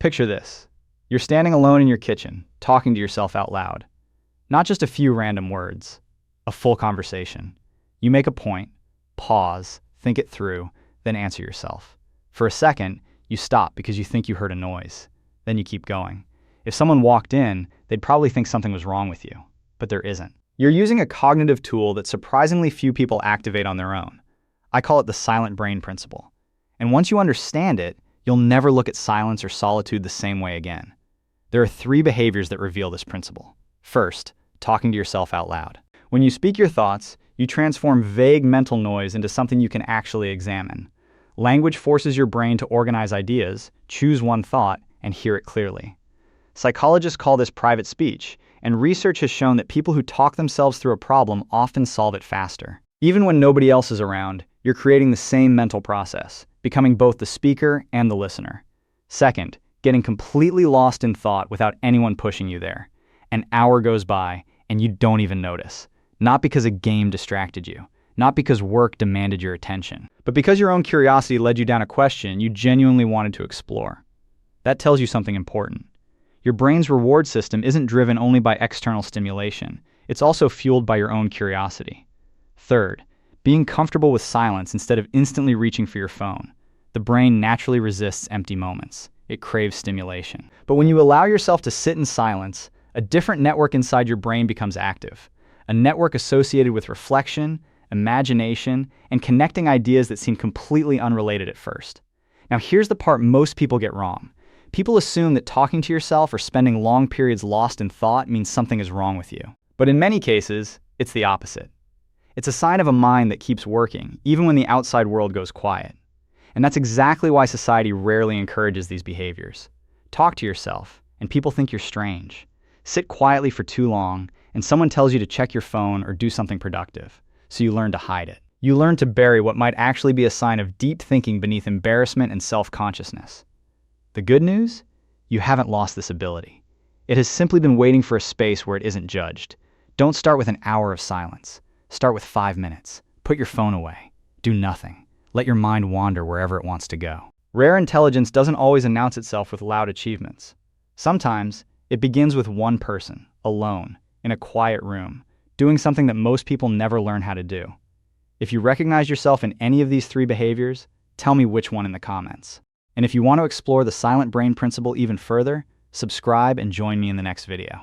Picture this. You're standing alone in your kitchen, talking to yourself out loud. Not just a few random words, a full conversation. You make a point, pause, think it through, then answer yourself. For a second, you stop because you think you heard a noise. Then you keep going. If someone walked in, they'd probably think something was wrong with you, but there isn't. You're using a cognitive tool that surprisingly few people activate on their own. I call it the silent brain principle. And once you understand it, you'll never look at silence or solitude the same way again. There are 3 behaviors that reveal this principle. First, talking to yourself out loud. When you speak your thoughts, you transform vague mental noise into something you can actually examine. Language forces your brain to organize ideas, choose one thought, and hear it clearly. Psychologists call this private speech, and research has shown that people who talk themselves through a problem often solve it faster. Even when nobody else is around, you're creating the same mental process, becoming both the speaker and the listener. Second, getting completely lost in thought without anyone pushing you there. An hour goes by, and you don't even notice. Not because a game distracted you, not because work demanded your attention, but because your own curiosity led you down a question you genuinely wanted to explore. That tells you something important. Your brain's reward system isn't driven only by external stimulation. It's also fueled by your own curiosity. Third, being comfortable with silence instead of instantly reaching for your phone. The brain naturally resists empty moments. It craves stimulation. But when you allow yourself to sit in silence, a different network inside your brain becomes active. A network associated with reflection, imagination, and connecting ideas that seem completely unrelated at first. Now here's the part most people get wrong. People assume that talking to yourself or spending long periods lost in thought means something is wrong with you. But in many cases, it's the opposite. It's a sign of a mind that keeps working, even when the outside world goes quiet. And that's exactly why society rarely encourages these behaviors. Talk to yourself, and people think you're strange. Sit quietly for too long, and someone tells you to check your phone or do something productive, so you learn to hide it. You learn to bury what might actually be a sign of deep thinking beneath embarrassment and self-consciousness. The good news? You haven't lost this ability. It has simply been waiting for a space where it isn't judged. Don't start with an hour of silence. Start with 5 minutes. Put your phone away. Do nothing. Let your mind wander wherever it wants to go. Rare intelligence doesn't always announce itself with loud achievements. Sometimes, it begins with one person, alone, in a quiet room, doing something that most people never learn how to do. If you recognize yourself in any of these 3 behaviors, tell me which one in the comments. And if you want to explore the silent brain principle even further, subscribe and join me in the next video.